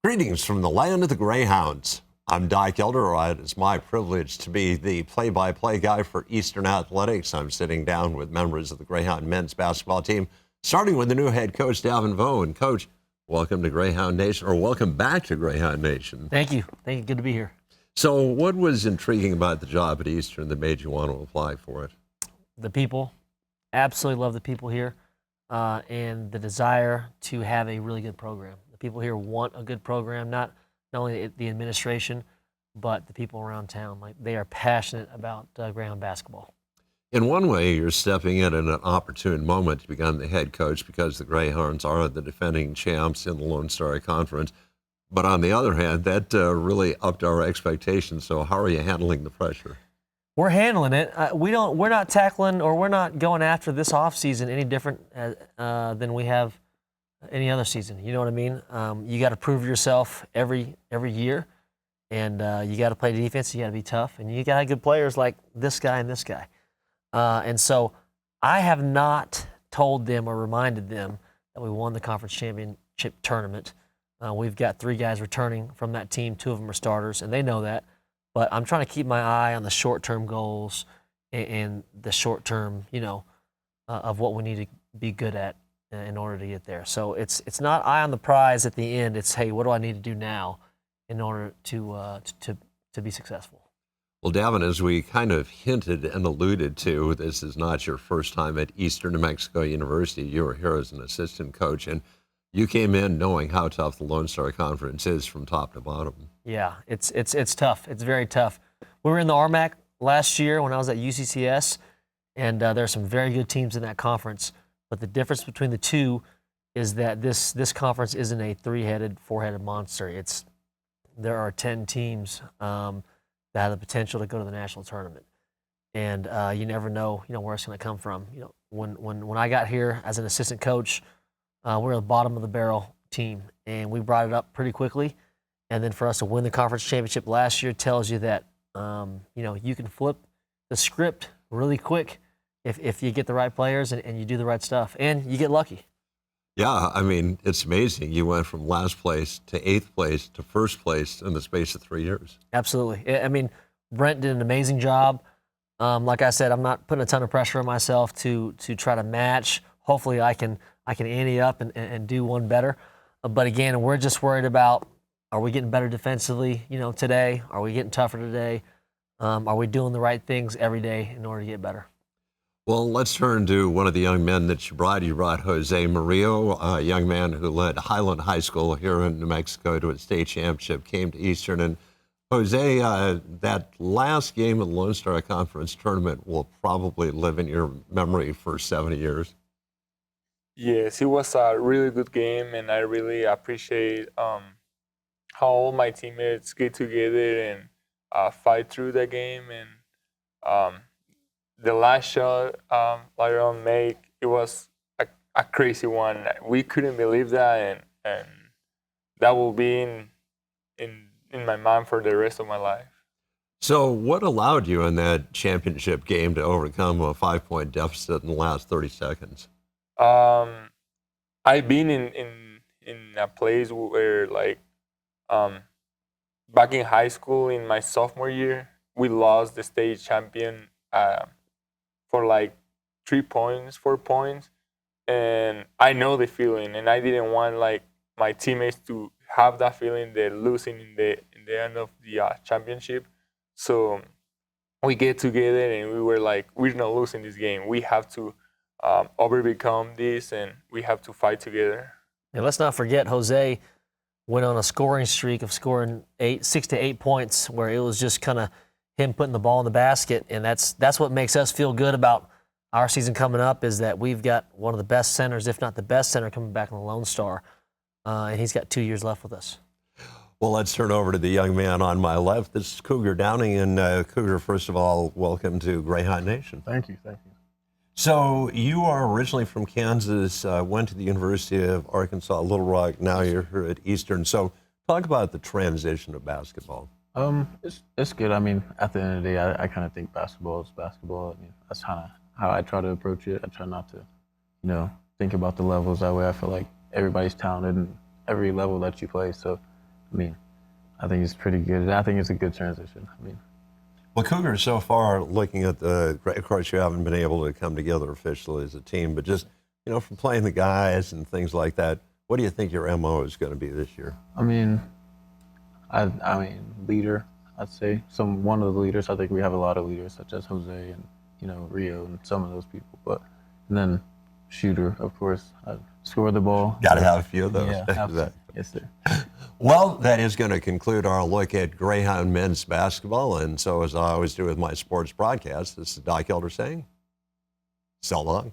Greetings from the land of the Greyhounds. I'm Doc Elderrod. It's my privilege to be the play-by-play guy for Eastern Athletics. I'm sitting down with members of the Greyhound men's basketball team, starting with the new head coach, Davin Vo. And Coach, welcome to Greyhound Nation, or welcome back to Greyhound Nation. Thank you. Good to be here. So what was intriguing about the job at Eastern that made you want to apply for it? The people. Absolutely love the people here, and the desire to have a really good program. People here want a good program, not only the administration, but the people around town. Like, they are passionate about Greyhound basketball. In one way, you're stepping in at an opportune moment to become the head coach because the Greyhounds are the defending champs in the Lone Star Conference. But on the other hand, that really upped our expectations. So how are you handling the pressure? We're handling it. We're not tackling, or we're not going after this offseason any different than we have any other season. You know what I mean? You got to prove yourself every year, and you got to play defense. You got to be tough, and you got to have good players like this guy and this guy. And so I have not told them or reminded them that we won the conference championship tournament. We've got 3 guys returning from that team. 2 of them are starters, and they know that. But I'm trying to keep my eye on the short-term goals and the short-term, of what we need to be good at in order to get there. So it's not eye on the prize at the end. It's, hey, what do I need to do now in order to be successful? Well, Davin, as we kind of hinted and alluded to, this is not your first time at Eastern New Mexico University. You were here as an assistant coach, and you came in knowing how tough the Lone Star Conference is from top to bottom. Yeah, it's tough. It's very tough. We were in the RMAC last year when I was at UCCS, and there are some very good teams in that conference. But the difference between the two is that this conference isn't a 3-headed, 4-headed monster. There are 10 teams that have the potential to go to the national tournament, and you never know, where it's going to come from. When I got here as an assistant coach, we're the bottom of the barrel team, and we brought it up pretty quickly. And then for us to win the conference championship last year tells you that you can flip the script really quick if you get the right players and you do the right stuff, and you get lucky. Yeah, I mean, it's amazing. You went from last place to 8th place to 1st place in the space of 3 years. Absolutely. I mean, Brent did an amazing job. Like I said, I'm not putting a ton of pressure on myself to try to match. Hopefully I can ante up and do one better. But again, we're just worried about, are we getting better defensively, today? Are we getting tougher today? Are we doing the right things every day in order to get better? Well, let's turn to one of the young men that you brought. You brought Jose Murillo, a young man who led Highland High School here in New Mexico to a state championship, came to Eastern. And Jose, that last game of the Lone Star Conference tournament will probably live in your memory for 70 years. Yes, it was a really good game, and I really appreciate how all my teammates get together and fight through the game. And the last shot Lyron made, it was a crazy one. We couldn't believe that, and that will be in my mind for the rest of my life. So what allowed you in that championship game to overcome a 5-point deficit in the last 30 seconds? I've been in a place where, back in high school in my sophomore year, we lost the state champion for 3 points, 4 points, and I know the feeling, and I didn't want my teammates to have that feeling they're losing in the end of the championship. So we get together and we were like, we're not losing this game. We have to overcome this, and we have to fight together. And let's not forget, Jose went on a scoring streak of scoring 6 to 8 points, where it was just kind of him putting the ball in the basket, and that's what makes us feel good about our season coming up, is that we've got one of the best centers, if not the best center, coming back in the Lone Star, and he's got 2 years left with us. Well, let's turn over to the young man on my left. This is Cougar Downing, and Cougar, first of all, welcome to Greyhound Nation. Thank you. So you are originally from Kansas, went to the University of Arkansas, Little Rock. Now you're here at Eastern. So talk about the transition of basketball. It's good. I mean, at the end of the day, I kind of think basketball is basketball. I mean, that's kind of how I try to approach it. I try not to, think about the levels. That way I feel like everybody's talented in every level that you play. So I mean, I think it's pretty good. I think it's a good transition. I mean, Well, Cougars so far, looking at of course, you haven't been able to come together officially as a team, but just, from playing the guys and things like that, what do you think your MO is going to be this year? I mean, I mean, leader, I'd say. One of the leaders. I think we have a lot of leaders, such as Jose and, Rio and some of those people. And then shooter, of course. I score the ball. Got to have a few of those. Yeah, absolutely. Yes, sir. Well, that is going to conclude our look at Greyhound men's basketball. And so, as I always do with my sports broadcast, this is Doc Elder saying, so long.